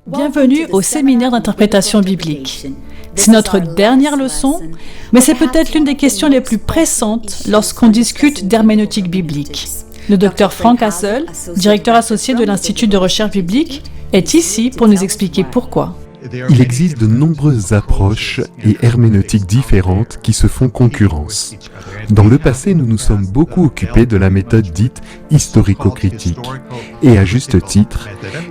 Bienvenue au séminaire d'interprétation biblique. C'est notre dernière leçon, mais c'est peut-être l'une des questions les plus pressantes lorsqu'on discute d'herméneutique biblique. Le Dr Frank Hassel, directeur associé de l'Institut de recherche biblique, est ici pour nous expliquer pourquoi. Il existe de nombreuses approches et herméneutiques différentes qui se font concurrence. Dans le passé, nous nous sommes beaucoup occupés de la méthode dite historico-critique, et à juste titre,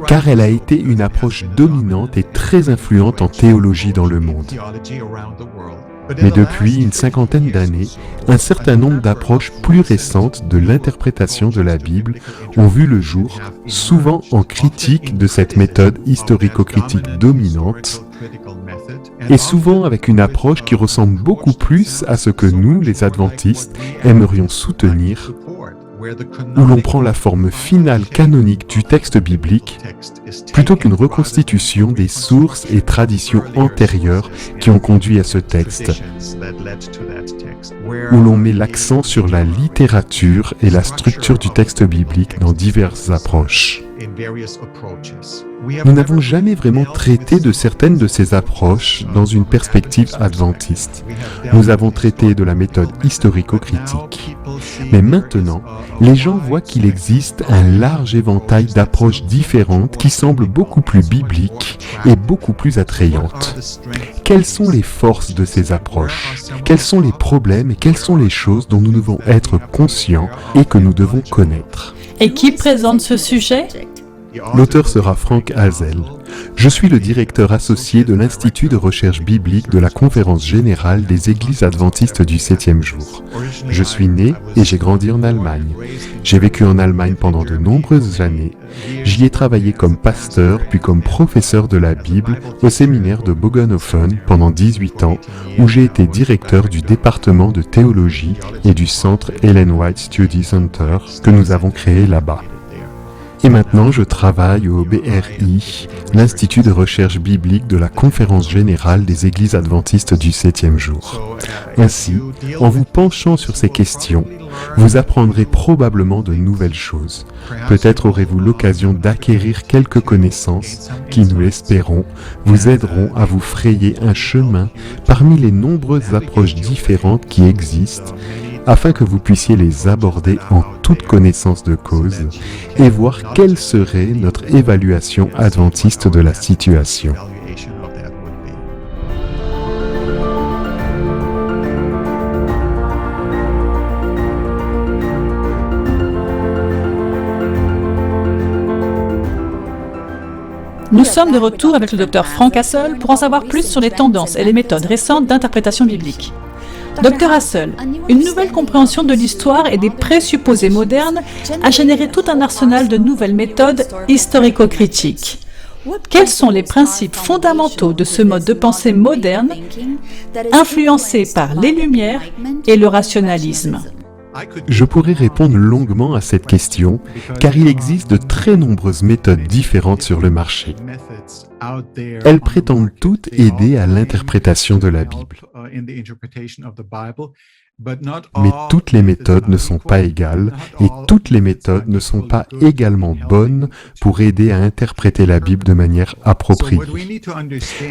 car elle a été une approche dominante et très influente en théologie dans le monde. Mais depuis une cinquantaine d'années, un certain nombre d'approches plus récentes de l'interprétation de la Bible ont vu le jour, souvent en critique de cette méthode historico-critique dominante, et souvent avec une approche qui ressemble beaucoup plus à ce que nous, les adventistes, aimerions soutenir, où l'on prend la forme finale canonique du texte biblique, plutôt qu'une reconstitution des sources et traditions antérieures qui ont conduit à ce texte, où l'on met l'accent sur la littérature et la structure du texte biblique dans diverses approches. Nous n'avons jamais vraiment traité de certaines de ces approches dans une perspective adventiste. Nous avons traité de la méthode historico-critique. Mais maintenant, les gens voient qu'il existe un large éventail d'approches différentes qui semblent beaucoup plus bibliques et beaucoup plus attrayantes. Quelles sont les forces de ces approches? Quels sont les problèmes et quelles sont les choses dont nous devons être conscients et que nous devons connaître? Et qui présente ce sujet? L'auteur sera Frank Hassel. Je suis le directeur associé de l'Institut de recherche biblique de la Conférence générale des Églises adventistes du 7e jour. Je suis né et j'ai grandi en Allemagne. J'ai vécu en Allemagne pendant de nombreuses années. J'y ai travaillé comme pasteur puis comme professeur de la Bible au séminaire de Bogenhofen pendant 18 ans, où j'ai été directeur du département de théologie et du centre Ellen White Study Center que nous avons créé là-bas. Et maintenant, je travaille au BRI, l'Institut de recherche biblique de la Conférence générale des Églises adventistes du 7e jour. Ainsi, en vous penchant sur ces questions, vous apprendrez probablement de nouvelles choses. Peut-être aurez-vous l'occasion d'acquérir quelques connaissances qui, nous l'espérons, vous aideront à vous frayer un chemin parmi les nombreuses approches différentes qui existent, afin que vous puissiez les aborder en toute connaissance de cause et voir quelle serait notre évaluation adventiste de la situation. Nous sommes de retour avec le Dr Frank Hassel pour en savoir plus sur les tendances et les méthodes récentes d'interprétation biblique. Dr Hassel, une nouvelle compréhension de l'histoire et des présupposés modernes a généré tout un arsenal de nouvelles méthodes historico-critiques. Quels sont les principes fondamentaux de ce mode de pensée moderne, influencé par les Lumières et le rationalisme? Je pourrais répondre longuement à cette question, car il existe de très nombreuses méthodes différentes sur le marché. Elles prétendent toutes aider à l'interprétation de la Bible. Mais toutes les méthodes ne sont pas égales et toutes les méthodes ne sont pas également bonnes pour aider à interpréter la Bible de manière appropriée.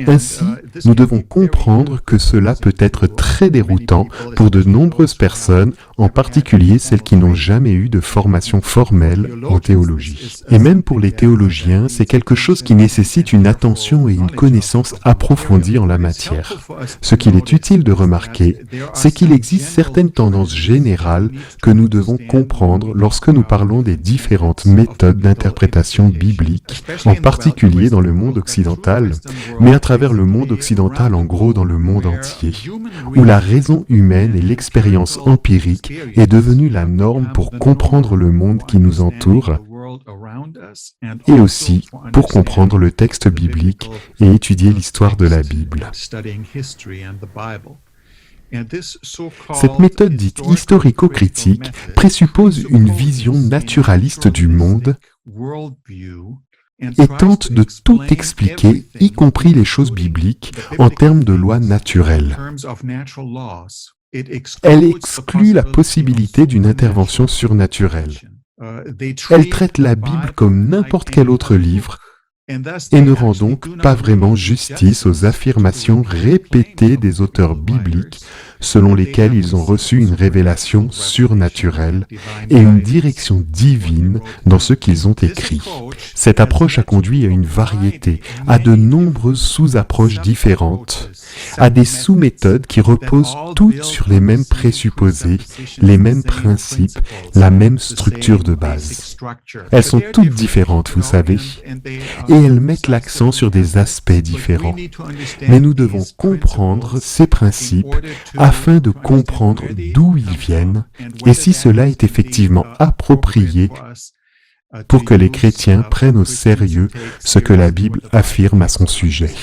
Ainsi, nous devons comprendre que cela peut être très déroutant pour de nombreuses personnes, en particulier celles qui n'ont jamais eu de formation formelle en théologie. Et même pour les théologiens, c'est quelque chose qui nécessite une attention et une connaissance approfondie en la matière. Ce qu'il est utile de remarquer, c'est qu'il existe certaines tendances générales que nous devons comprendre lorsque nous parlons des différentes méthodes d'interprétation biblique, en particulier dans le monde occidental, mais à travers le monde occidental en gros dans le monde entier, où la raison humaine et l'expérience empirique est devenue la norme pour comprendre le monde qui nous entoure, et aussi pour comprendre le texte biblique et étudier l'histoire de la Bible. Cette méthode dite historico-critique présuppose une vision naturaliste du monde et tente de tout expliquer, y compris les choses bibliques, en termes de lois naturelles. Elle exclut la possibilité d'une intervention surnaturelle. Elle traite la Bible comme n'importe quel autre livre et ne rend donc pas vraiment justice aux affirmations répétées des auteurs bibliques selon lesquels ils ont reçu une révélation surnaturelle et une direction divine dans ce qu'ils ont écrit. Cette approche a conduit à une variété, à de nombreuses sous-approches différentes, à des sous-méthodes qui reposent toutes sur les mêmes présupposés, les mêmes principes, la même structure de base. Elles sont toutes différentes, vous savez, et elles mettent l'accent sur des aspects différents. Mais nous devons comprendre ces principes afin de comprendre d'où ils viennent et si cela est effectivement approprié pour que les chrétiens prennent au sérieux ce que la Bible affirme à son sujet.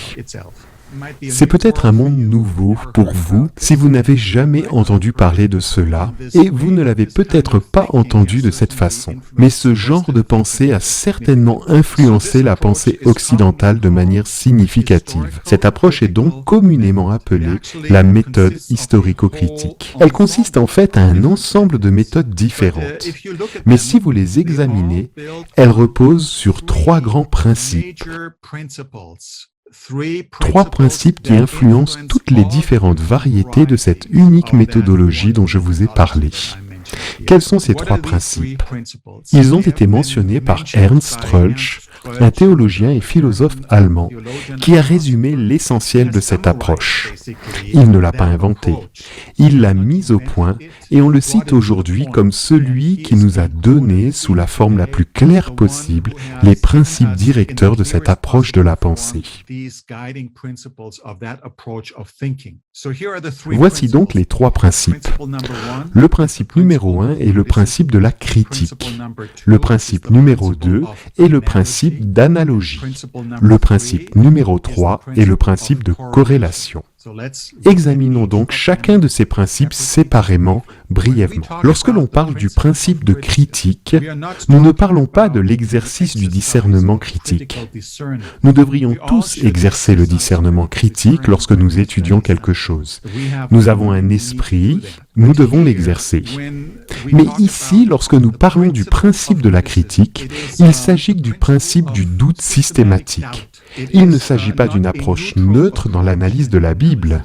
C'est peut-être un monde nouveau pour vous si vous n'avez jamais entendu parler de cela et vous ne l'avez peut-être pas entendu de cette façon. Mais ce genre de pensée a certainement influencé la pensée occidentale de manière significative. Cette approche est donc communément appelée la méthode historico-critique. Elle consiste en fait à un ensemble de méthodes différentes. Mais si vous les examinez, elles reposent sur trois grands principes. Trois principes qui influencent toutes les différentes variétés de cette unique méthodologie dont je vous ai parlé. Quels sont ces trois principes? Ils ont été mentionnés par Ernst Troeltsch, un théologien et philosophe allemand, qui a résumé l'essentiel de cette approche. Il ne l'a pas inventé, il l'a mise au point et on le cite aujourd'hui comme celui qui nous a donné, sous la forme la plus claire possible, les principes directeurs de cette approche de la pensée. Voici donc les trois principes. Le principe numéro 1 est le principe de la critique. Le principe numéro 2 est le principe d'analogie. Le principe numéro 3 est le principe de corrélation. Examinons donc chacun de ces principes séparément, brièvement. Lorsque l'on parle du principe de critique, nous ne parlons pas de l'exercice du discernement critique. Nous devrions tous exercer le discernement critique lorsque nous étudions quelque chose. Nous avons un esprit, nous devons l'exercer. Mais ici, lorsque nous parlons du principe de la critique, il s'agit du principe du doute systématique. Il ne s'agit pas d'une approche neutre dans l'analyse de la Bible.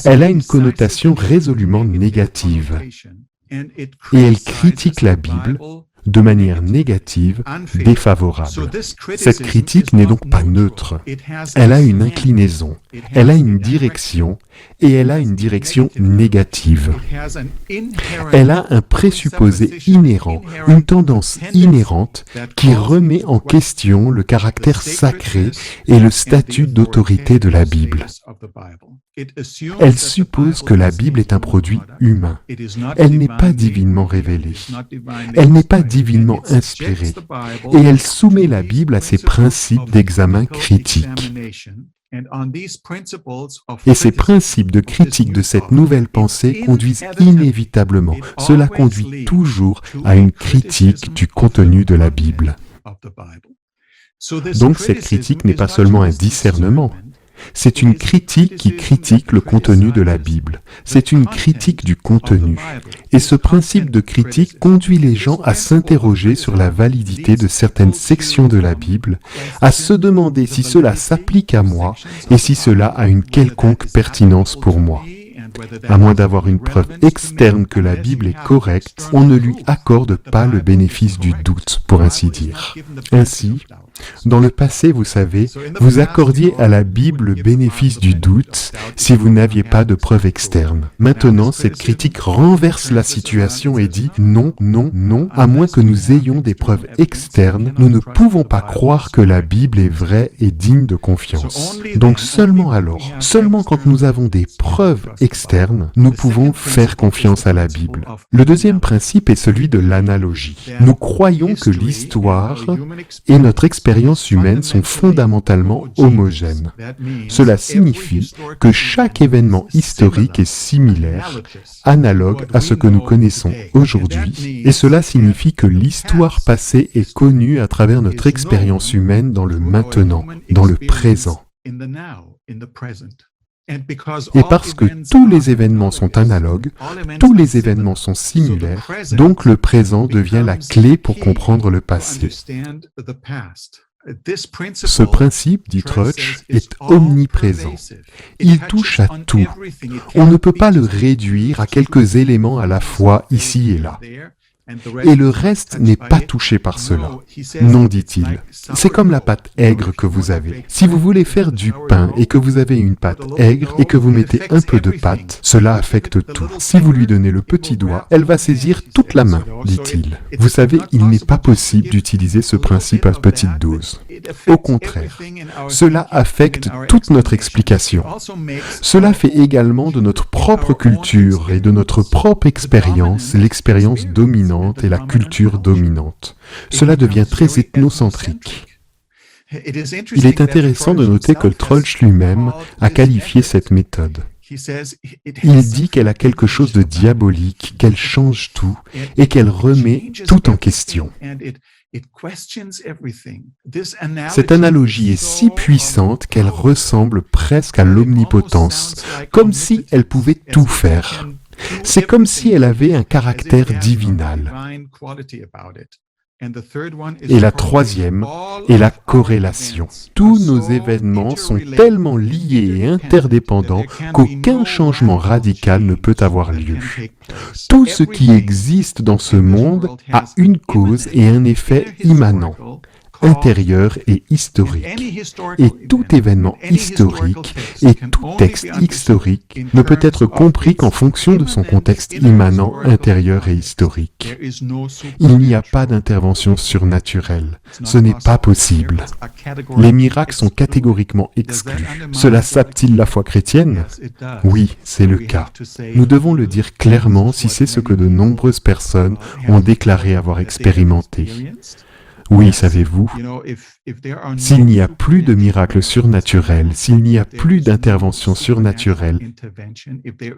Elle a une connotation résolument négative et elle critique la Bible de manière négative, défavorable. Cette critique n'est donc pas neutre. Elle a une inclinaison, elle a une direction, et elle a une direction négative. Elle a un présupposé inhérent, une tendance inhérente qui remet en question le caractère sacré et le statut d'autorité de la Bible. Elle suppose que la Bible est un produit humain. Elle n'est pas divinement révélée. Elle n'est pas divinement inspirée. Et elle soumet la Bible à ses principes d'examen critique. Et ces principes de critique de cette nouvelle pensée conduisent inévitablement, cela conduit toujours à une critique du contenu de la Bible. Donc cette critique n'est pas seulement un discernement, c'est une critique qui critique le contenu de la Bible. C'est une critique du contenu. Et ce principe de critique conduit les gens à s'interroger sur la validité de certaines sections de la Bible, à se demander si cela s'applique à moi et si cela a une quelconque pertinence pour moi. À moins d'avoir une preuve externe que la Bible est correcte, on ne lui accorde pas le bénéfice du doute, pour ainsi dire. Ainsi, dans le passé, vous savez, vous accordiez à la Bible le bénéfice du doute si vous n'aviez pas de preuve externe. Maintenant, cette critique renverse la situation et dit non, non, non, à moins que nous ayons des preuves externes, nous ne pouvons pas croire que la Bible est vraie et digne de confiance. Donc seulement alors, seulement quand nous avons des preuves externes, nous pouvons faire confiance à la Bible. Le deuxième principe est celui de l'analogie. Nous croyons que l'histoire et notre expérience humaine sont fondamentalement homogènes. Cela signifie que chaque événement historique est similaire, analogue à ce que nous connaissons aujourd'hui, et cela signifie que l'histoire passée est connue à travers notre expérience humaine dans le maintenant, dans le présent. Et parce que tous les événements sont analogues, tous les événements sont similaires, donc le présent devient la clé pour comprendre le passé. Ce principe, dit Trudge, est omniprésent. Il touche à tout. On ne peut pas le réduire à quelques éléments à la fois ici et là. Et le reste n'est pas touché par cela. Non, dit-il. C'est comme la pâte aigre que vous avez. Si vous voulez faire du pain et que vous avez une pâte aigre et que vous mettez un peu de pâte, cela affecte tout. Si vous lui donnez le petit doigt, elle va saisir toute la main, dit-il. Vous savez, il n'est pas possible d'utiliser ce principe à petite dose. Au contraire, cela affecte toute notre explication. Cela fait également de notre propre culture et de notre propre expérience l'expérience dominante et la culture dominante. Cela devient très ethnocentrique. Il est intéressant de noter que Trudge lui-même a qualifié cette méthode. Il dit qu'elle a quelque chose de diabolique, qu'elle change tout et qu'elle remet tout en question. Cette analogie est si puissante qu'elle ressemble presque à l'omnipotence, comme si elle pouvait tout faire. C'est comme si elle avait un caractère divinal. Et la troisième est la corrélation. Tous nos événements sont tellement liés et interdépendants qu'aucun changement radical ne peut avoir lieu. Tout ce qui existe dans ce monde a une cause et un effet immanent, intérieur et historique. Et tout événement historique et tout texte historique ne peut être compris qu'en fonction de son contexte immanent, intérieur et historique. Il n'y a pas d'intervention surnaturelle. Ce n'est pas possible. Les miracles sont catégoriquement exclus. Cela sape-t-il la foi chrétienne? Oui, c'est le cas. Nous devons le dire clairement si c'est ce que de nombreuses personnes ont déclaré avoir expérimenté. Oui, savez-vous, s'il n'y a plus de miracles surnaturels, s'il n'y a plus d'intervention surnaturelle,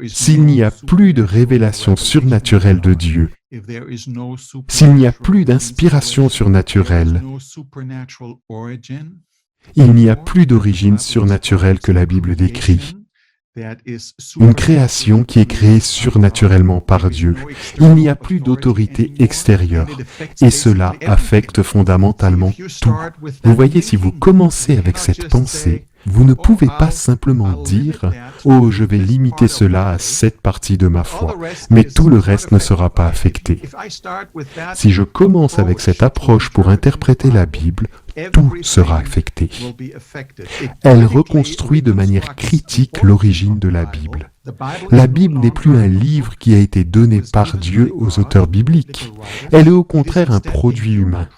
s'il n'y a plus de révélation surnaturelle de Dieu, s'il n'y a plus d'inspiration surnaturelle, il n'y a plus d'origine surnaturelle que la Bible décrit. Une création qui est créée surnaturellement par Dieu. Il n'y a plus d'autorité extérieure. Et cela affecte fondamentalement tout. Vous voyez, si vous commencez avec cette pensée, vous ne pouvez pas simplement dire « Oh, je vais limiter cela à cette partie de ma foi, mais tout le reste ne sera pas affecté. » Si je commence avec cette approche pour interpréter la Bible, tout sera affecté. Elle reconstruit de manière critique l'origine de la Bible. La Bible n'est plus un livre qui a été donné par Dieu aux auteurs bibliques. Elle est au contraire un produit humain.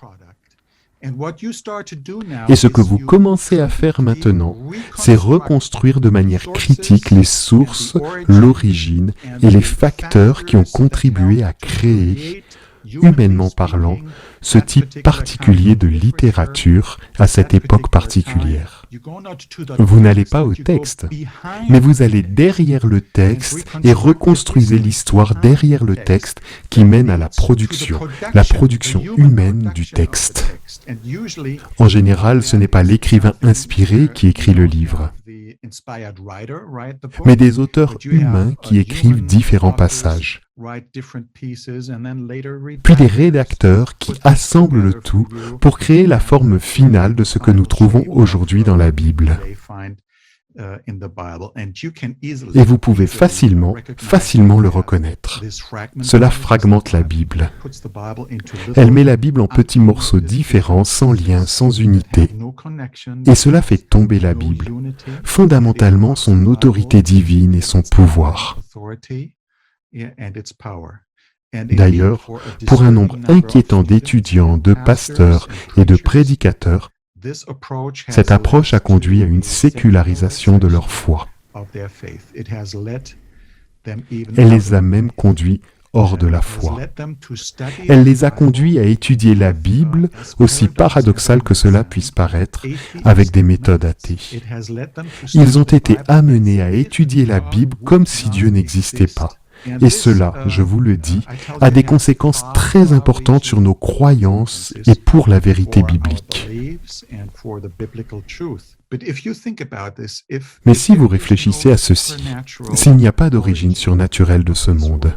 Et ce que vous commencez à faire maintenant, c'est reconstruire de manière critique les sources, l'origine et les facteurs qui ont contribué à créer, humainement parlant, ce type particulier de littérature à cette époque particulière. Vous n'allez pas au texte, mais vous allez derrière le texte et reconstruisez l'histoire derrière le texte qui mène à la production humaine du texte. En général, ce n'est pas l'écrivain inspiré qui écrit le livre, mais des auteurs humains qui écrivent différents passages, puis des rédacteurs qui assemblent le tout pour créer la forme finale de ce que nous trouvons aujourd'hui dans la Bible. Et vous pouvez facilement le reconnaître. Cela fragmente la Bible. Elle met la Bible en petits morceaux différents, sans lien, sans unité. Et cela fait tomber la Bible, fondamentalement son autorité divine et son pouvoir. D'ailleurs, pour un nombre inquiétant d'étudiants, de pasteurs et de prédicateurs, cette approche a conduit à une sécularisation de leur foi. Elle les a même conduits hors de la foi. Elle les a conduits à étudier la Bible, aussi paradoxal que cela puisse paraître, avec des méthodes athées. Ils ont été amenés à étudier la Bible comme si Dieu n'existait pas. Et cela, je vous le dis, a des conséquences très importantes sur nos croyances et pour la vérité biblique. Mais si vous réfléchissez à ceci, s'il n'y a pas d'origine surnaturelle de ce monde,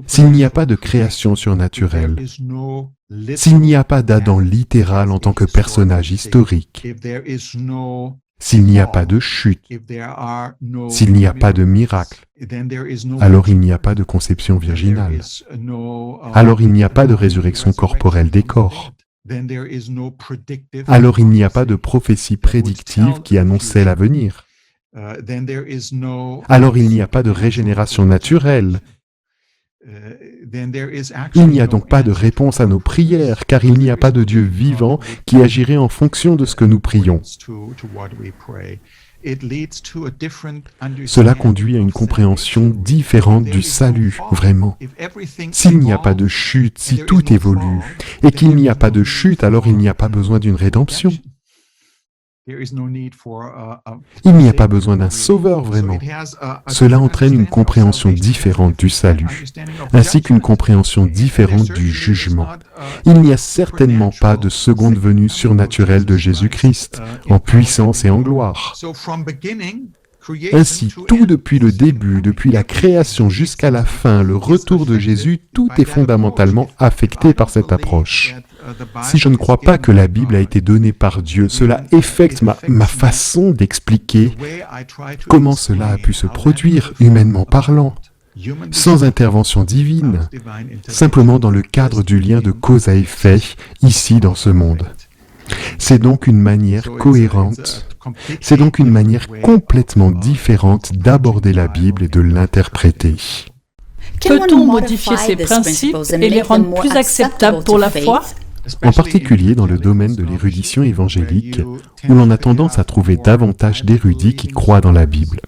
s'il n'y a pas de création surnaturelle, s'il n'y a pas d'Adam littéral en tant que personnage historique, s'il n'y a pas de chute, s'il n'y a pas de miracle, alors il n'y a pas de conception virginale. Alors il n'y a pas de résurrection corporelle des corps. Alors il n'y a pas de prophétie prédictive qui annonçait l'avenir. Alors il n'y a pas de régénération naturelle. Il n'y a donc pas de réponse à nos prières, car il n'y a pas de Dieu vivant qui agirait en fonction de ce que nous prions. Cela conduit à une compréhension différente du salut, vraiment. S'il n'y a pas de chute, si tout évolue, et qu'il n'y a pas de chute, alors il n'y a pas besoin d'une rédemption. Il n'y a pas besoin d'un sauveur, vraiment. Cela entraîne une compréhension différente du salut, ainsi qu'une compréhension différente du jugement. Il n'y a certainement pas de seconde venue surnaturelle de Jésus-Christ, en puissance et en gloire. Ainsi, tout depuis le début, depuis la création jusqu'à la fin, le retour de Jésus, tout est fondamentalement affecté par cette approche. Si je ne crois pas que la Bible a été donnée par Dieu, cela affecte ma façon d'expliquer comment cela a pu se produire, humainement parlant, sans intervention divine, simplement dans le cadre du lien de cause à effet, ici dans ce monde. C'est donc une manière cohérente, c'est donc une manière complètement différente d'aborder la Bible et de l'interpréter. Peut-on modifier ces principes et les rendre plus acceptables pour la foi ? En particulier dans le domaine de l'érudition évangélique, où l'on a tendance à trouver davantage d'érudits qui croient dans la Bible.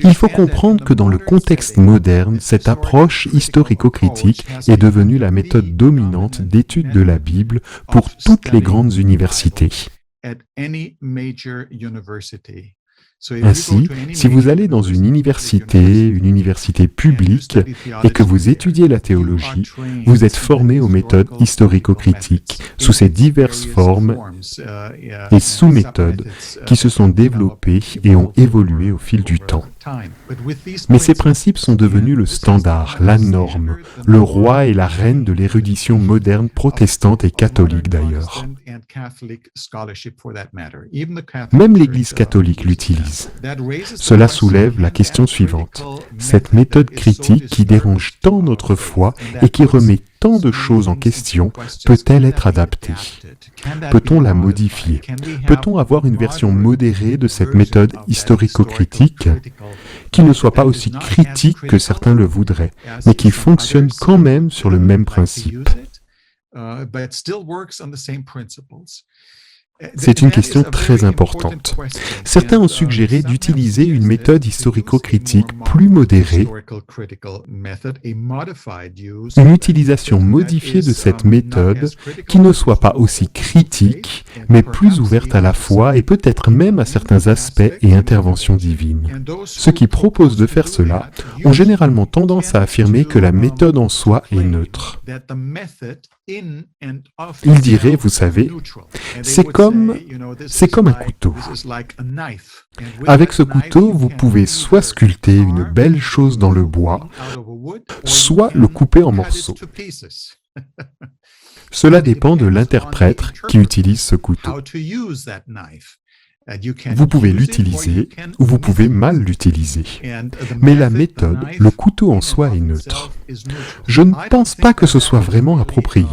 Il faut comprendre que dans le contexte moderne, cette approche historico-critique est devenue la méthode dominante d'étude de la Bible pour toutes les grandes universités. Ainsi, si vous allez dans une université publique, et que vous étudiez la théologie, vous êtes formé aux méthodes historico-critiques, sous ces diverses formes et sous-méthodes qui se sont développées et ont évolué au fil du temps. Mais ces principes sont devenus le standard, la norme, le roi et la reine de l'érudition moderne protestante et catholique d'ailleurs. Même l'Église catholique l'utilise. Cela soulève la question suivante. Cette méthode critique qui dérange tant notre foi et qui remet tant de choses en question, peut-elle être adaptée? Peut-on la modifier? Peut-on avoir une version modérée de cette méthode historico-critique qui ne soit pas aussi critique que certains le voudraient, mais qui fonctionne quand même sur le même principe? C'est une question très importante. Certains ont suggéré d'utiliser une méthode historico-critique plus modérée, une utilisation modifiée de cette méthode qui ne soit pas aussi critique, mais plus ouverte à la foi et peut-être même à certains aspects et interventions divines. Ceux qui proposent de faire cela ont généralement tendance à affirmer que la méthode en soi est neutre. Ils diraient, vous savez, c'est comme un couteau. Avec ce couteau, vous pouvez soit sculpter une belle chose dans le bois, soit le couper en morceaux. Cela dépend de l'interprète qui utilise ce couteau. Vous pouvez l'utiliser ou vous pouvez mal l'utiliser. Mais la méthode, le couteau en soi est neutre. Je ne pense pas que ce soit vraiment approprié.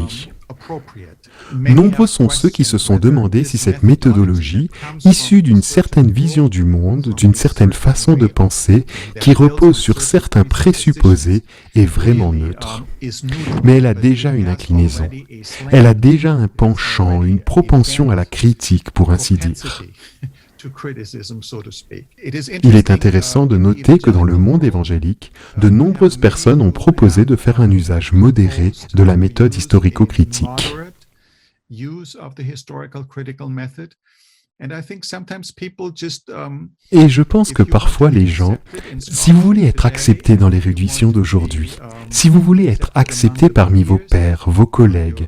Nombreux sont ceux qui se sont demandé si cette méthodologie, issue d'une certaine vision du monde, d'une certaine façon de penser, qui repose sur certains présupposés, est vraiment neutre. Mais elle a déjà une inclinaison. Elle a déjà un penchant, une propension à la critique, pour ainsi dire. Il est intéressant de noter que dans le monde évangélique, de nombreuses personnes ont proposé de faire un usage modéré de la méthode historico-critique. Et je pense que parfois les gens, si vous voulez être accepté dans l'érudition d'aujourd'hui, si vous voulez être accepté parmi vos pairs, vos collègues,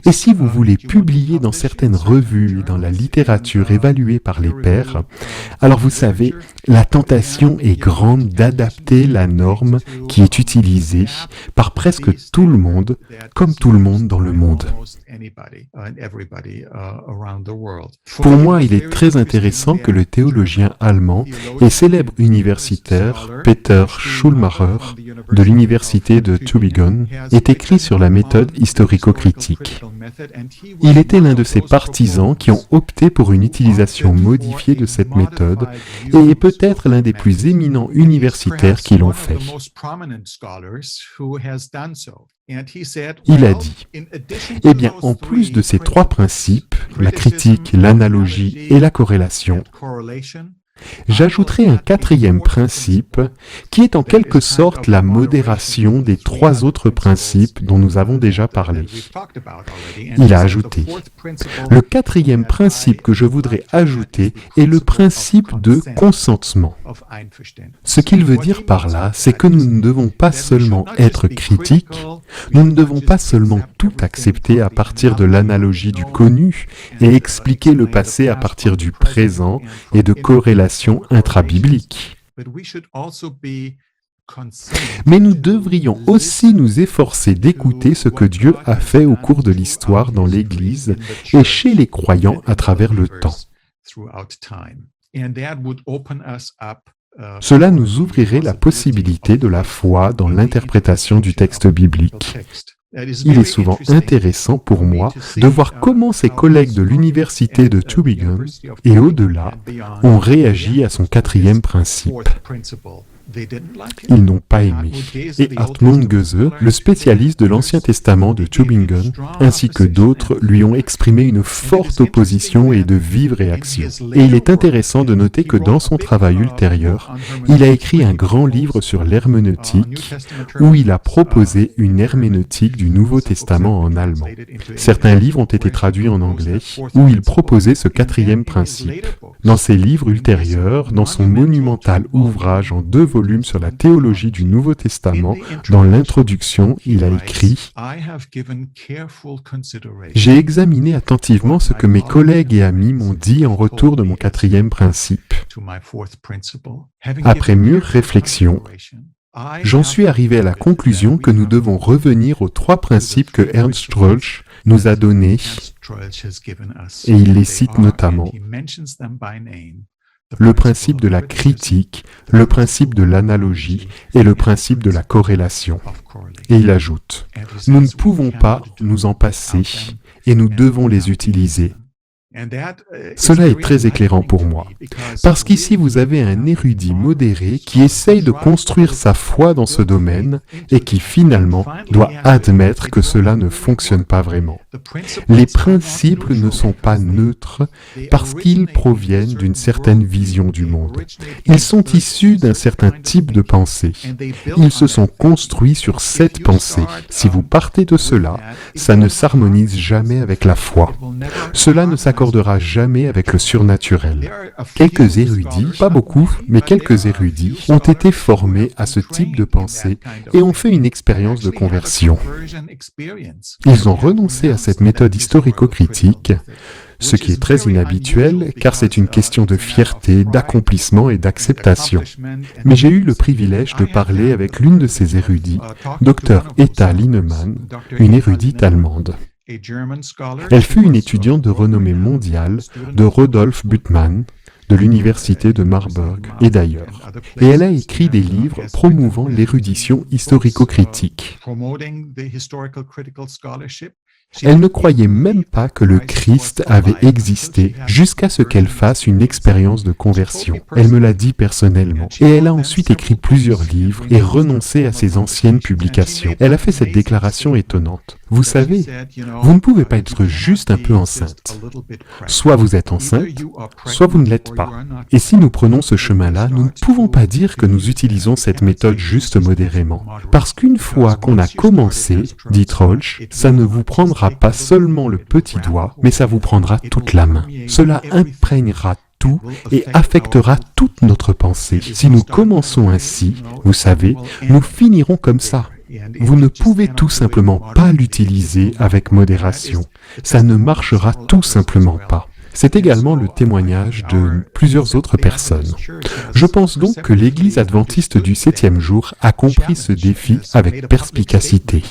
et si vous voulez publier dans certaines revues et dans la littérature évaluée par les pairs, alors vous savez, la tentation est grande d'adapter la norme qui est utilisée par presque tout le monde, comme tout le monde dans le monde. Pour moi, il est très intéressant que le théologien allemand et célèbre universitaire Peter Schulmacher de l'université de Tübingen ait écrit sur la méthode historico-critique. Il était l'un de ces partisans qui ont opté pour une utilisation modifiée de cette méthode et est peut-être l'un des plus éminents universitaires qui l'ont fait. Il a dit, eh bien, en plus de ces trois principes, la critique, l'analogie et la corrélation, j'ajouterai un quatrième principe qui est en quelque sorte la modération des trois autres principes dont nous avons déjà parlé. Il a ajouté, le quatrième principe que je voudrais ajouter est le principe de consentement. Ce qu'il veut dire par là, c'est que nous ne devons pas seulement être critiques, nous ne devons pas seulement tout accepter à partir de l'analogie du connu et expliquer le passé à partir du présent et de corrélation intra-biblique. Mais nous devrions aussi nous efforcer d'écouter ce que Dieu a fait au cours de l'histoire dans l'Église et chez les croyants à travers le temps. Cela nous ouvrirait la possibilité de la foi dans l'interprétation du texte biblique. Il est souvent intéressant pour moi de voir comment ses collègues de l'université de Tübingen et au-delà ont réagi à son quatrième principe. Ils n'ont pas aimé. Et Hartmut Göse, le spécialiste de l'Ancien Testament de Tübingen, ainsi que d'autres, lui ont exprimé une forte opposition et de vives réactions. Et il est intéressant de noter que dans son travail ultérieur, il a écrit un grand livre sur l'herméneutique, où il a proposé une herméneutique du Nouveau Testament en allemand. Certains livres ont été traduits en anglais, où il proposait ce quatrième principe. Dans ses livres ultérieurs, dans son monumental ouvrage en 2 volumes sur la théologie du Nouveau Testament, dans l'introduction, il a écrit « J'ai examiné attentivement ce que mes collègues et amis m'ont dit en retour de mon quatrième principe. Après mûre réflexion, j'en suis arrivé à la conclusion que nous devons revenir aux 3 principes que Ernst Troeltsch nous a donnés, et il les cite notamment. Le principe de la critique, le principe de l'analogie et le principe de la corrélation. Et il ajoute, nous ne pouvons pas nous en passer et nous devons les utiliser. Cela est très éclairant pour moi, parce qu'ici vous avez un érudit modéré qui essaye de construire sa foi dans ce domaine et qui finalement doit admettre que cela ne fonctionne pas vraiment. Les principes ne sont pas neutres parce qu'ils proviennent d'une certaine vision du monde. Ils sont issus d'un certain type de pensée. Ils se sont construits sur cette pensée. Si vous partez de cela, ça ne s'harmonise jamais avec la foi. Cela ne s'accordera jamais avec le surnaturel. Quelques érudits, pas beaucoup, mais quelques érudits, ont été formés à ce type de pensée et ont fait une expérience de conversion. Ils ont renoncé à cette méthode historico-critique, ce qui est très inhabituel car c'est une question de fierté, d'accomplissement et d'acceptation. Mais j'ai eu le privilège de parler avec l'une de ces érudits, Dr. Etta Linnemann, une érudite allemande. Elle fut une étudiante de renommée mondiale de Rudolf Bultmann, de l'université de Marburg et d'ailleurs. Et elle a écrit des livres promouvant l'érudition historico-critique. Elle ne croyait même pas que le Christ avait existé jusqu'à ce qu'elle fasse une expérience de conversion. Elle me l'a dit personnellement. Et elle a ensuite écrit plusieurs livres et renoncé à ses anciennes publications. Elle a fait cette déclaration étonnante. Vous savez, vous ne pouvez pas être juste un peu enceinte. Soit vous êtes enceinte, soit vous ne l'êtes pas. Et si nous prenons ce chemin-là, nous ne pouvons pas dire que nous utilisons cette méthode juste modérément. Parce qu'une fois qu'on a commencé, dit Troeltsch, ça ne vous prend prendra pas seulement le petit doigt, mais ça vous prendra toute la main. Cela imprégnera tout et affectera toute notre pensée. Si nous commençons ainsi, vous savez, nous finirons comme ça. Vous ne pouvez tout simplement pas l'utiliser avec modération. Ça ne marchera tout simplement pas. C'est également le témoignage de plusieurs autres personnes. Je pense donc que l'Église adventiste du 7e jour a compris ce défi avec perspicacité.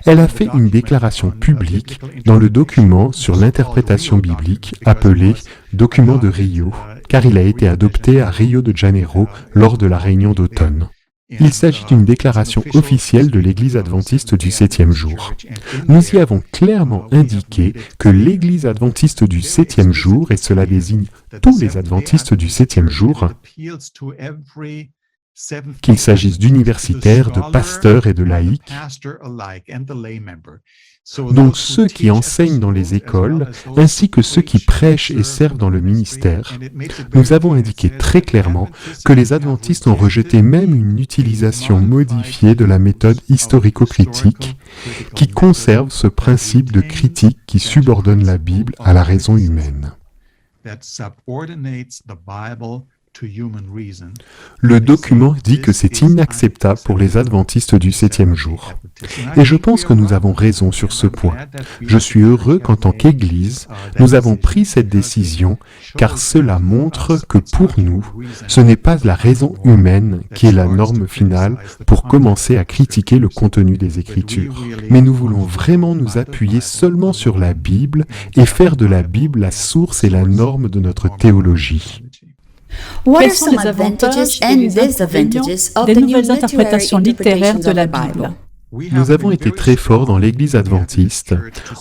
Elle a fait une déclaration publique dans le document sur l'interprétation biblique appelé « Document de Rio », car il a été adopté à Rio de Janeiro lors de la réunion d'automne. Il s'agit d'une déclaration officielle de l'Église adventiste du 7e jour. Nous y avons clairement indiqué que l'Église adventiste du 7e jour, et cela désigne tous les adventistes du 7e jour, qu'il s'agisse d'universitaires, de pasteurs et de laïcs, donc ceux qui enseignent dans les écoles, ainsi que ceux qui prêchent et servent dans le ministère, nous avons indiqué très clairement que les adventistes ont rejeté même une utilisation modifiée de la méthode historico-critique qui conserve ce principe de critique qui subordonne la Bible à la raison humaine. Le document dit que c'est inacceptable pour les adventistes du 7e jour. Et je pense que nous avons raison sur ce point. Je suis heureux qu'en tant qu'Église, nous avons pris cette décision, car cela montre que pour nous, ce n'est pas la raison humaine qui est la norme finale pour commencer à critiquer le contenu des Écritures. Mais nous voulons vraiment nous appuyer seulement sur la Bible et faire de la Bible la source et la norme de notre théologie. Quels sont les avantages et les inconvénients des nouvelles interprétations littéraires de la Bible? Nous avons été très forts dans l'Église adventiste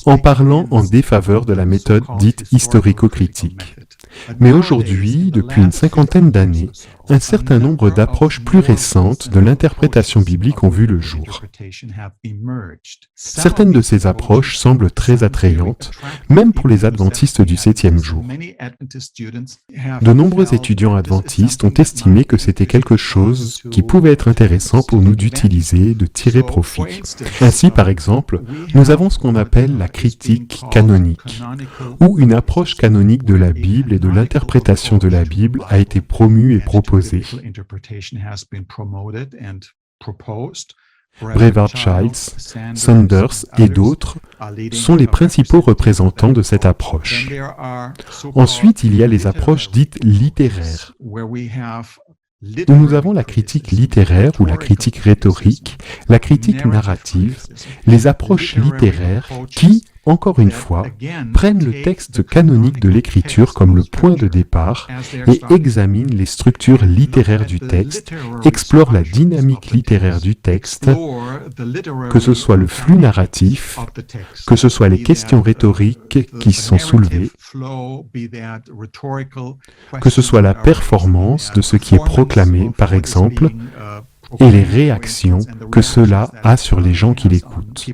en parlant en défaveur de la méthode dite historico-critique. Mais aujourd'hui, depuis une cinquantaine d'années, un certain nombre d'approches plus récentes de l'interprétation biblique ont vu le jour. Certaines de ces approches semblent très attrayantes, même pour les adventistes du 7e jour. De nombreux étudiants adventistes ont estimé que c'était quelque chose qui pouvait être intéressant pour nous d'utiliser, de tirer profit. Ainsi, par exemple, nous avons ce qu'on appelle la critique canonique, où une approche canonique de la Bible et de l'interprétation de la Bible a été promue et proposée. Brevard Childs, Saunders et d'autres sont les principaux représentants de cette approche. Ensuite, il y a les approches dites littéraires, où nous avons la critique littéraire ou la critique rhétorique, la critique narrative, les approches littéraires qui, encore une fois, prennent le texte canonique de l'Écriture comme le point de départ et examinent les structures littéraires du texte, explorent la dynamique littéraire du texte, que ce soit le flux narratif, que ce soit les questions rhétoriques qui sont soulevées, que ce soit la performance de ce qui est proclamé, par exemple, et les réactions que cela a sur les gens qui l'écoutent.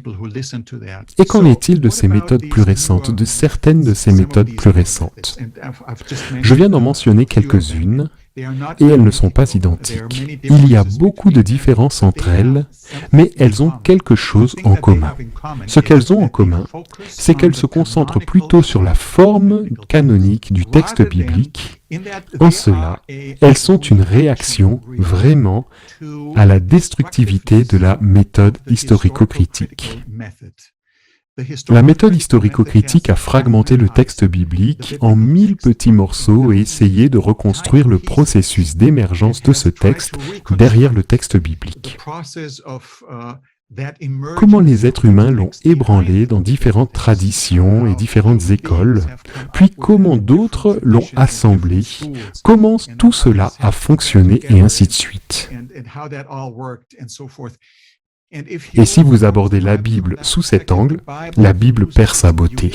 Et qu'en est-il de ces méthodes plus récentes, de certaines de ces méthodes plus récentes? Je viens d'en mentionner quelques-unes, et elles ne sont pas identiques. Il y a beaucoup de différences entre elles, mais elles ont quelque chose en commun. Ce qu'elles ont en commun, c'est qu'elles se concentrent plutôt sur la forme canonique du texte biblique. En cela, elles sont une réaction vraiment à la destructivité de la méthode historico-critique. La méthode historico-critique a fragmenté le texte biblique en 1000 petits morceaux et essayé de reconstruire le processus d'émergence de ce texte derrière le texte biblique. Comment les êtres humains l'ont ébranlé dans différentes traditions et différentes écoles, puis comment d'autres l'ont assemblé, comment tout cela a fonctionné et ainsi de suite. Et si vous abordez la Bible sous cet angle, la Bible perd sa beauté.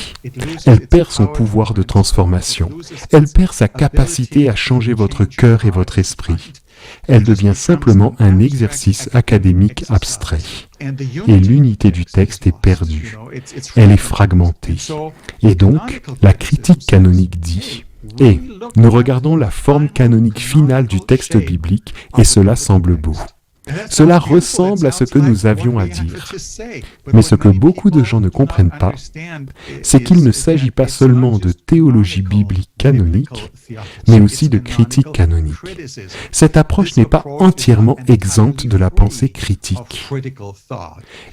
Elle perd son pouvoir de transformation. Elle perd sa capacité à changer votre cœur et votre esprit. Elle devient simplement un exercice académique abstrait. Et l'unité du texte est perdue. Elle est fragmentée. Et donc, la critique canonique dit « Et nous regardons la forme canonique finale du texte biblique et cela semble beau. Cela ressemble à ce que nous avions à dire. Mais ce que beaucoup de gens ne comprennent pas, c'est qu'il ne s'agit pas seulement de théologie biblique canonique, mais aussi de critique canonique. Cette approche n'est pas entièrement exempte de la pensée critique.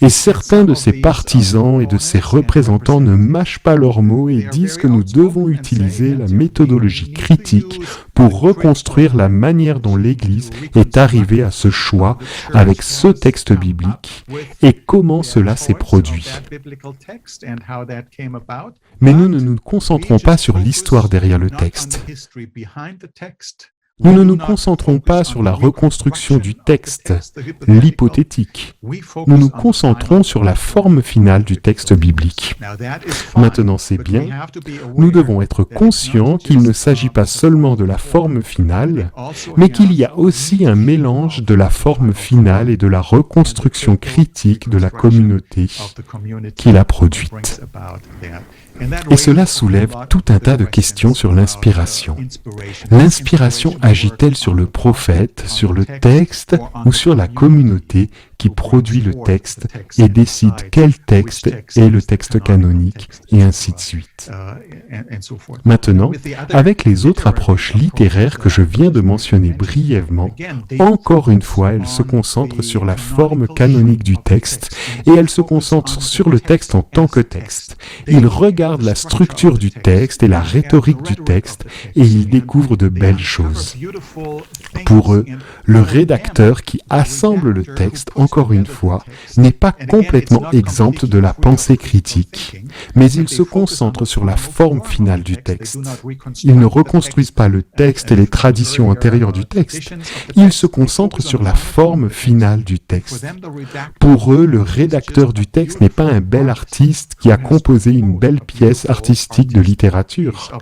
Et certains de ses partisans et de ses représentants ne mâchent pas leurs mots et disent que nous devons utiliser la méthodologie critique pour reconstruire la manière dont l'Église est arrivée à ce choix avec ce texte biblique et comment cela s'est produit. Mais nous ne nous concentrons pas sur l'histoire derrière le texte. Nous ne nous concentrons pas sur la reconstruction du texte, l'hypothétique. Nous nous concentrons sur la forme finale du texte biblique. Maintenant, c'est bien. Nous devons être conscients qu'il ne s'agit pas seulement de la forme finale, mais qu'il y a aussi un mélange de la forme finale et de la reconstruction critique de la communauté qu'il a produite. Et cela soulève tout un tas de questions sur l'inspiration. L'inspiration agit-elle sur le prophète, sur le texte ou sur la communauté qui produit le texte et décide quel texte est le texte canonique, et ainsi de suite. Maintenant, avec les autres approches littéraires que je viens de mentionner brièvement, encore une fois, elles se concentrent sur la forme canonique du texte et elles se concentrent sur le texte en tant que texte. Ils regardent la structure du texte et la rhétorique du texte et ils découvrent de belles choses. Pour eux, le rédacteur qui assemble le texte, encore une fois, n'est pas complètement exempt de la pensée critique, mais il se concentre sur la forme finale du texte. Ils ne reconstruisent pas le texte et les traditions antérieures du texte, ils se concentrent sur la forme finale du texte. Pour eux, le rédacteur du texte n'est pas un bel artiste qui a composé une belle pièce artistique de littérature.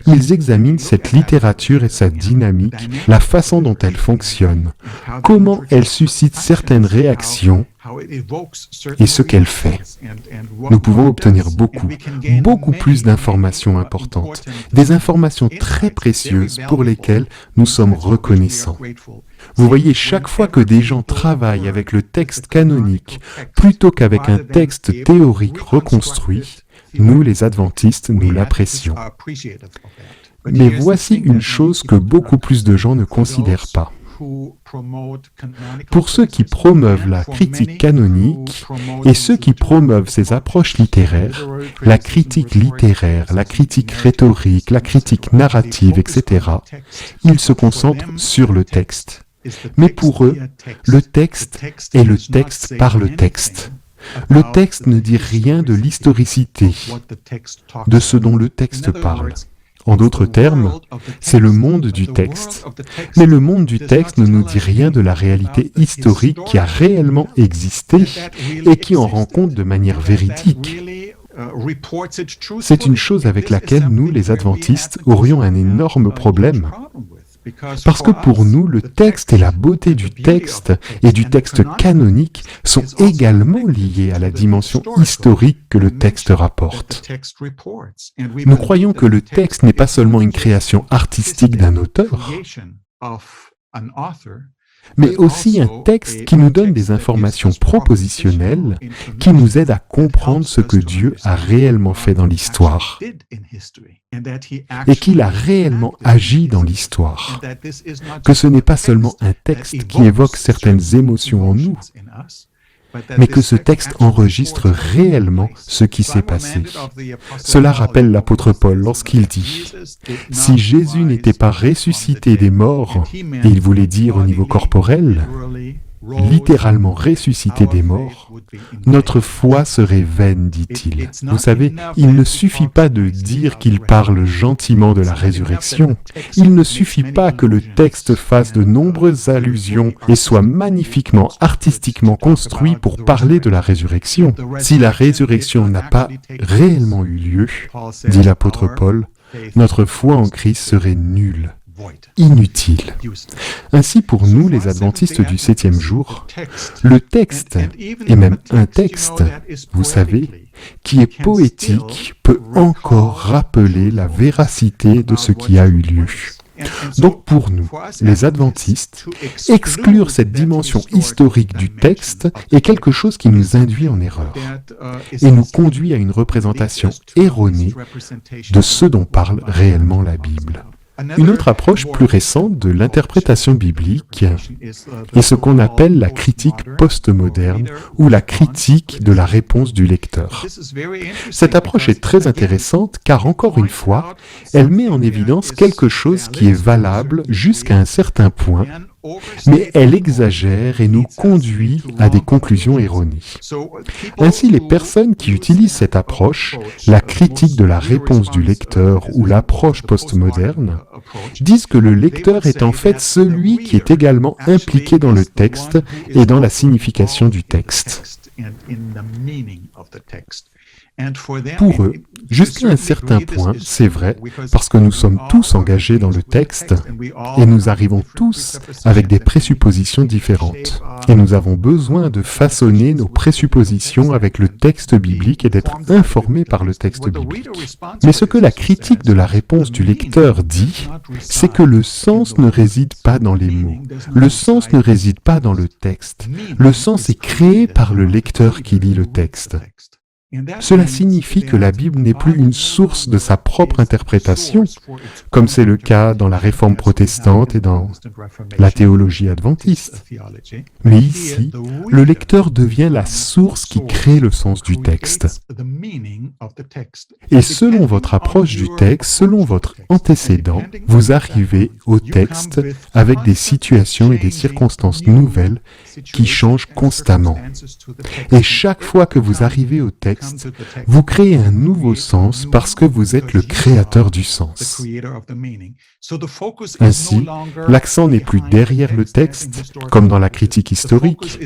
Ils examinent cette littérature et sa dynamique, la façon dont elle fonctionne, comment elle suscite certaines réactions et ce qu'elle fait. Nous pouvons obtenir beaucoup plus d'informations importantes, des informations très précieuses pour lesquelles nous sommes reconnaissants. Vous voyez, chaque fois que des gens travaillent avec le texte canonique plutôt qu'avec un texte théorique reconstruit, nous, les adventistes, nous l'apprécions. Mais voici une chose que beaucoup plus de gens ne considèrent pas. Pour ceux qui promeuvent la critique canonique et ceux qui promeuvent ces approches littéraires, la critique littéraire, la critique rhétorique, la critique narrative, etc., ils se concentrent sur le texte. Mais pour eux, le texte est le texte par le texte. Le texte ne dit rien de l'historicité, de ce dont le texte parle. En d'autres termes, c'est le monde du texte. Mais le monde du texte ne nous dit rien de la réalité historique qui a réellement existé et qui en rend compte de manière véridique. C'est une chose avec laquelle nous, les adventistes, aurions un énorme problème. Parce que pour nous, le texte et la beauté du texte et du texte canonique sont également liés à la dimension historique que le texte rapporte. Nous croyons que le texte n'est pas seulement une création artistique d'un auteur, mais aussi un texte qui nous donne des informations propositionnelles qui nous aident à comprendre ce que Dieu a réellement fait dans l'histoire et qu'il a réellement agi dans l'histoire. Que ce n'est pas seulement un texte qui évoque certaines émotions en nous, mais que ce texte enregistre réellement ce qui s'est passé. Cela rappelle l'apôtre Paul lorsqu'il dit « Si Jésus n'était pas ressuscité des morts, et il voulait dire au niveau corporel, littéralement ressuscité des morts, notre foi serait vaine, dit-il. » Vous savez, il ne suffit pas de dire qu'il parle gentiment de la résurrection. Il ne suffit pas que le texte fasse de nombreuses allusions et soit magnifiquement, artistiquement construit pour parler de la résurrection. Si la résurrection n'a pas réellement eu lieu, dit l'apôtre Paul, notre foi en Christ serait nulle, inutile. Ainsi, pour nous, les adventistes du 7e jour, le texte, et même un texte, vous savez, qui est poétique, peut encore rappeler la véracité de ce qui a eu lieu. Donc pour nous, les adventistes, exclure cette dimension historique du texte est quelque chose qui nous induit en erreur et nous conduit à une représentation erronée de ce dont parle réellement la Bible. Une autre approche plus récente de l'interprétation biblique est ce qu'on appelle la critique postmoderne ou la critique de la réponse du lecteur. Cette approche est très intéressante car, encore une fois, elle met en évidence quelque chose qui est valable jusqu'à un certain point, mais elle exagère et nous conduit à des conclusions erronées. Ainsi, les personnes qui utilisent cette approche, la critique de la réponse du lecteur ou l'approche postmoderne, disent que le lecteur est en fait celui qui est également impliqué dans le texte et dans la signification du texte. Pour eux, jusqu'à un certain point, c'est vrai, parce que nous sommes tous engagés dans le texte et nous arrivons tous avec des présuppositions différentes. Et nous avons besoin de façonner nos présuppositions avec le texte biblique et d'être informés par le texte biblique. Mais ce que la critique de la réponse du lecteur dit, c'est que le sens ne réside pas dans les mots. Le sens ne réside pas dans le texte. Le sens est créé par le lecteur qui lit le texte. Cela signifie que la Bible n'est plus une source de sa propre interprétation, comme c'est le cas dans la Réforme protestante et dans la théologie adventiste. Mais ici, le lecteur devient la source qui crée le sens du texte. Et selon votre approche du texte, selon votre antécédent, vous arrivez au texte avec des situations et des circonstances nouvelles qui changent constamment. Et chaque fois que vous arrivez au texte, vous créez un nouveau sens parce que vous êtes le créateur du sens. Ainsi, l'accent n'est plus derrière le texte, comme dans la critique historique.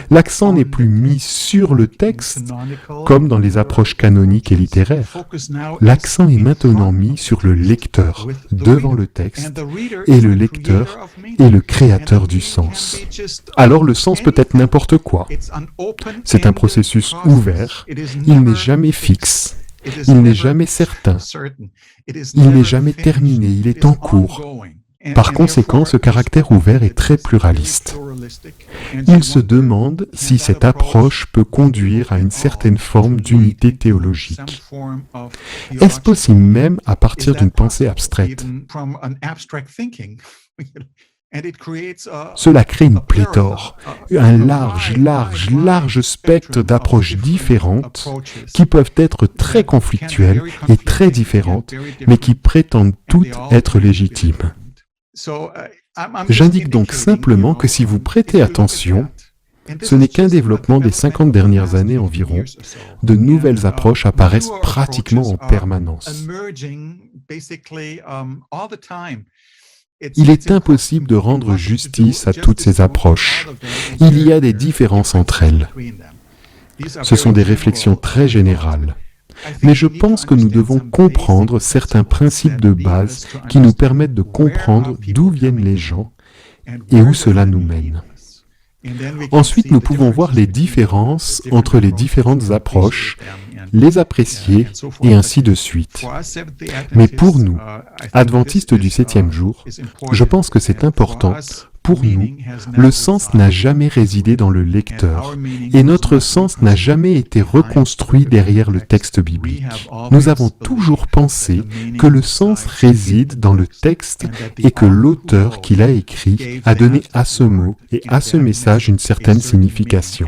L'accent n'est plus mis sur le texte, comme dans les approches canoniques et littéraires. L'accent est maintenant mis sur le lecteur, devant le texte, et le lecteur est le créateur du sens. Alors le sens peut être n'importe quoi. C'est un processus ouvert, il n'est jamais fixe, il n'est jamais certain, il n'est jamais terminé, il est en cours. Par conséquent, ce caractère ouvert est très pluraliste. Il se demande si cette approche peut conduire à une certaine forme d'unité théologique. Est-ce possible même à partir d'une pensée abstraite ? Cela crée une pléthore, un large spectre d'approches différentes qui peuvent être très conflictuelles et très différentes, mais qui prétendent toutes être légitimes. J'indique donc simplement que si vous prêtez attention, ce n'est qu'un développement des 50 dernières années environ, de nouvelles approches apparaissent pratiquement en permanence. Il est impossible de rendre justice à toutes ces approches. Il y a des différences entre elles. Ce sont des réflexions très générales. Mais je pense que nous devons comprendre certains principes de base qui nous permettent de comprendre d'où viennent les gens et où cela nous mène. Ensuite, nous pouvons voir les différences entre les différentes approches, les apprécier et ainsi de suite. Mais pour nous, adventistes du 7e jour, je pense que c'est important. Pour nous, le sens n'a jamais résidé dans le lecteur et notre sens n'a jamais été reconstruit derrière le texte biblique. Nous avons toujours pensé que le sens réside dans le texte et que l'auteur qui l'a écrit a donné à ce mot et à ce message une certaine signification.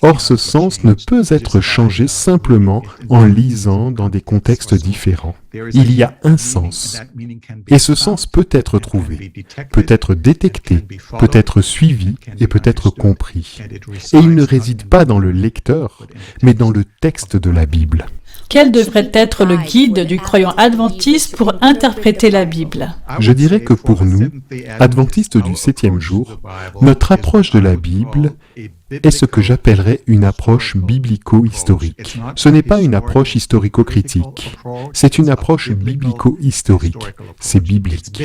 Or, ce sens ne peut être changé simplement en lisant dans des contextes différents. Il y a un sens, et ce sens peut être trouvé, peut être détecté, peut être suivi et peut être compris. Et il ne réside pas dans le lecteur, mais dans le texte de la Bible. Quel devrait être le guide du croyant adventiste pour interpréter la Bible ? Je dirais que pour nous, adventistes du 7e jour, notre approche de la Bible est ce que j'appellerais une approche biblico-historique. Ce n'est pas une approche historico-critique, c'est une approche biblico-historique. C'est biblique.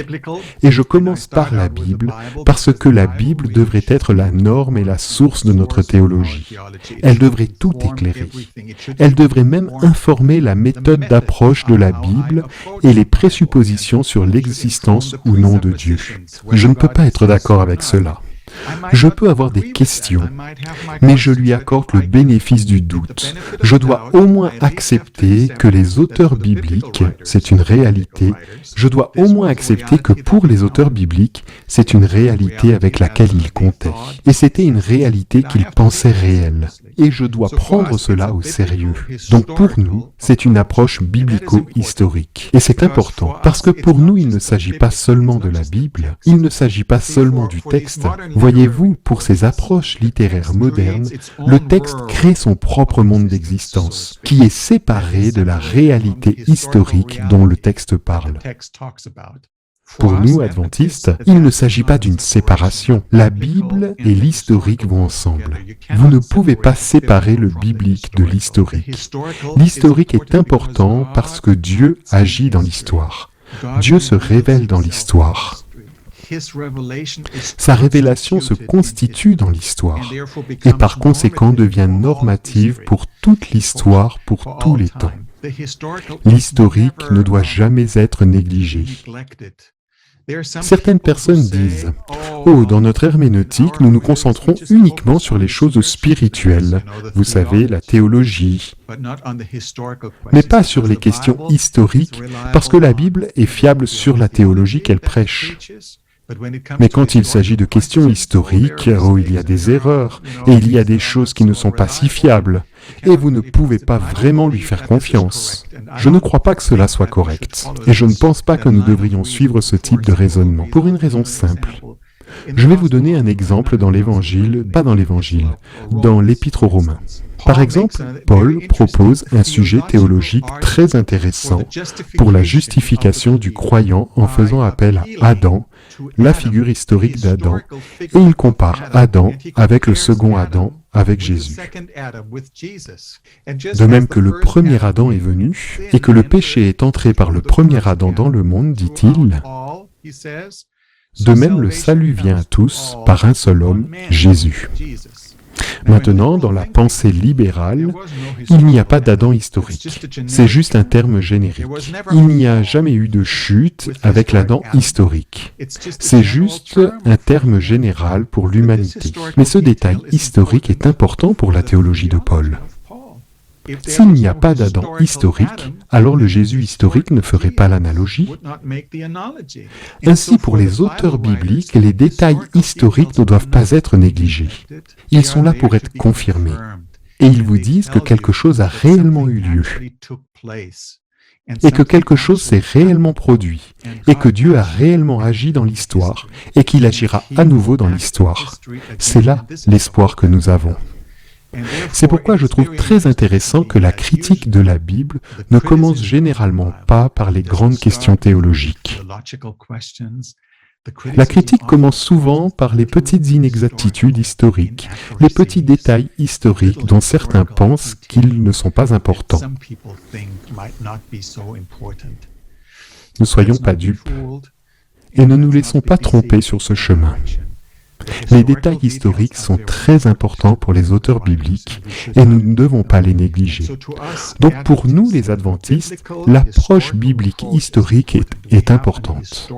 Et je commence par la Bible, parce que la Bible devrait être la norme et la source de notre théologie. Elle devrait tout éclairer. Elle devrait même informer la méthode d'approche de la Bible et les présuppositions sur l'existence ou non de Dieu. Je ne peux pas être d'accord avec cela. Je peux avoir des questions, mais je lui accorde le bénéfice du doute. Je dois au moins accepter que les auteurs bibliques, c'est une réalité. Je dois au moins accepter que pour les auteurs bibliques, c'est une réalité avec laquelle ils comptaient. Et c'était une réalité qu'ils pensaient réelle. Et je dois prendre cela au sérieux. Donc pour nous, c'est une approche biblico-historique. Et c'est important, parce que pour nous, il ne s'agit pas seulement de la Bible, il ne s'agit pas seulement du texte. Voyez-vous, pour ces approches littéraires modernes, le texte crée son propre monde d'existence, qui est séparé de la réalité historique dont le texte parle. Pour nous, adventistes, il ne s'agit pas d'une séparation. La Bible et l'historique vont ensemble. Vous ne pouvez pas séparer le biblique de l'historique. L'historique est important parce que Dieu agit dans l'histoire. Dieu se révèle dans l'histoire. Sa révélation se constitue dans l'histoire et par conséquent devient normative pour toute l'histoire, pour tous les temps. L'historique ne doit jamais être négligé. Certaines personnes disent « Oh, dans notre herméneutique, nous nous concentrons uniquement sur les choses spirituelles, vous savez, la théologie, mais pas sur les questions historiques, parce que la Bible est fiable sur la théologie qu'elle prêche. » Mais quand il s'agit de questions historiques, oh, il y a des erreurs, et il y a des choses qui ne sont pas si fiables, et vous ne pouvez pas vraiment lui faire confiance. Je ne crois pas que cela soit correct, et je ne pense pas que nous devrions suivre ce type de raisonnement, pour une raison simple. Je vais vous donner un exemple dans l'Évangile, pas dans l'Évangile, dans l'Épître aux Romains. Par exemple, Paul propose un sujet théologique très intéressant pour la justification du croyant en faisant appel à Adam, la figure historique d'Adam, et il compare Adam avec le second Adam, avec Jésus. De même que le premier Adam est venu, et que le péché est entré par le premier Adam dans le monde, dit-il, de même le salut vient à tous par un seul homme, Jésus. Maintenant, dans la pensée libérale, il n'y a pas d'Adam historique. C'est juste un terme générique. Il n'y a jamais eu de chute avec l'Adam historique. C'est juste un terme général pour l'humanité. Mais ce détail historique est important pour la théologie de Paul. S'il n'y a pas d'Adam historique, alors le Jésus historique ne ferait pas l'analogie. Ainsi, pour les auteurs bibliques, les détails historiques ne doivent pas être négligés. Ils sont là pour être confirmés. Et ils vous disent que quelque chose a réellement eu lieu. Et que quelque chose s'est réellement produit. Et que Dieu a réellement agi dans l'histoire. Et qu'il agira à nouveau dans l'histoire. C'est là l'espoir que nous avons. C'est pourquoi je trouve très intéressant que la critique de la Bible ne commence généralement pas par les grandes questions théologiques. La critique commence souvent par les petites inexactitudes historiques, les petits détails historiques dont certains pensent qu'ils ne sont pas importants. Ne soyons pas dupes et ne nous laissons pas tromper sur ce chemin. Les détails historiques sont très importants pour les auteurs bibliques et nous ne devons pas les négliger. Donc pour nous, les adventistes, l'approche biblique historique est importante.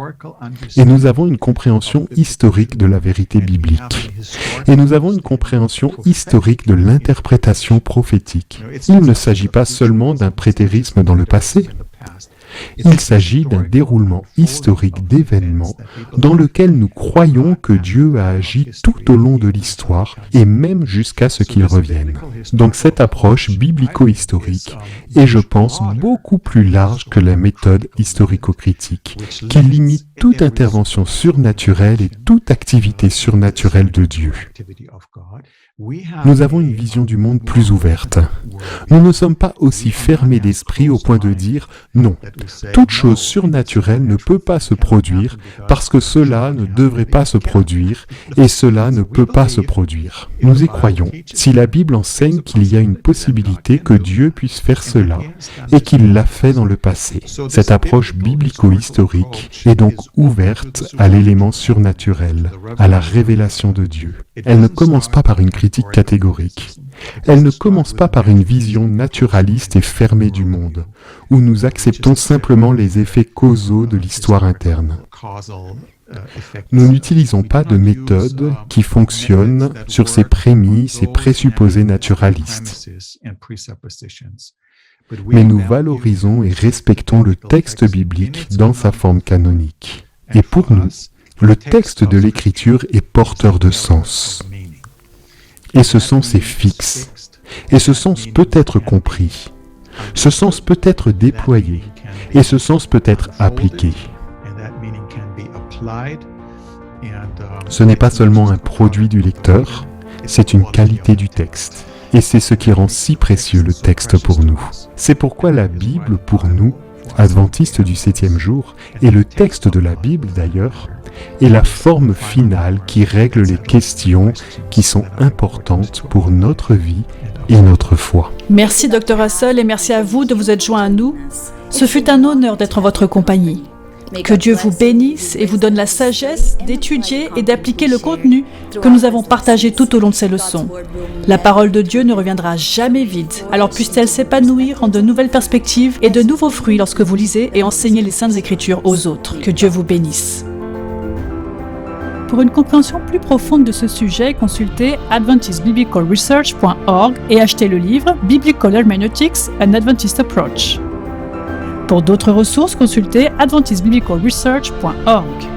Et nous avons une compréhension historique de la vérité biblique. Et nous avons une compréhension historique de l'interprétation prophétique. Il ne s'agit pas seulement d'un prétérisme dans le passé. Il s'agit d'un déroulement historique d'événements dans lequel nous croyons que Dieu a agi tout au long de l'histoire et même jusqu'à ce qu'il revienne. Donc cette approche biblico-historique est, je pense, beaucoup plus large que la méthode historico-critique, qui limite toute intervention surnaturelle et toute activité surnaturelle de Dieu. Nous avons une vision du monde plus ouverte. Nous ne sommes pas aussi fermés d'esprit au point de dire « Non, Toute chose surnaturelle ne peut pas se produire parce que cela ne devrait pas se produire et cela ne peut pas se produire. Nous y croyons. Si la Bible enseigne qu'il y a une possibilité que Dieu puisse faire cela et qu'il l'a fait dans le passé, cette approche biblico-historique est donc ouverte à l'élément surnaturel, à la révélation de Dieu. Elle ne commence pas par une critique catégorique. Elle ne commence pas par une vision naturaliste et fermée du monde, où nous acceptons simplement les effets causaux de l'histoire interne. Nous n'utilisons pas de méthode qui fonctionne sur ces prémices et présupposés naturalistes. Mais nous valorisons et respectons le texte biblique dans sa forme canonique. Et pour nous, le texte de l'Écriture est porteur de sens. Et ce sens est fixe. Et ce sens peut être compris. Ce sens peut être déployé. Et ce sens peut être appliqué. Ce n'est pas seulement un produit du lecteur, c'est une qualité du texte. Et c'est ce qui rend si précieux le texte pour nous. C'est pourquoi la Bible, pour nous, adventistes du 7e jour, et le texte de la Bible d'ailleurs, est la forme finale qui règle les questions qui sont importantes pour notre vie et notre foi. Merci Dr Russell et merci à vous de vous être joint à nous. Ce fut un honneur d'être en votre compagnie. Que Dieu vous bénisse et vous donne la sagesse d'étudier et d'appliquer le contenu que nous avons partagé tout au long de ces leçons. La parole de Dieu ne reviendra jamais vide, alors puisse-t-elle s'épanouir en de nouvelles perspectives et de nouveaux fruits lorsque vous lisez et enseignez les Saintes Écritures aux autres. Que Dieu vous bénisse. Pour une compréhension plus profonde de ce sujet, consultez adventistbiblicalresearch.org et achetez le livre Biblical Hermeneutics, An Adventist Approach. Pour d'autres ressources, consultez adventistbiblicalresearch.org.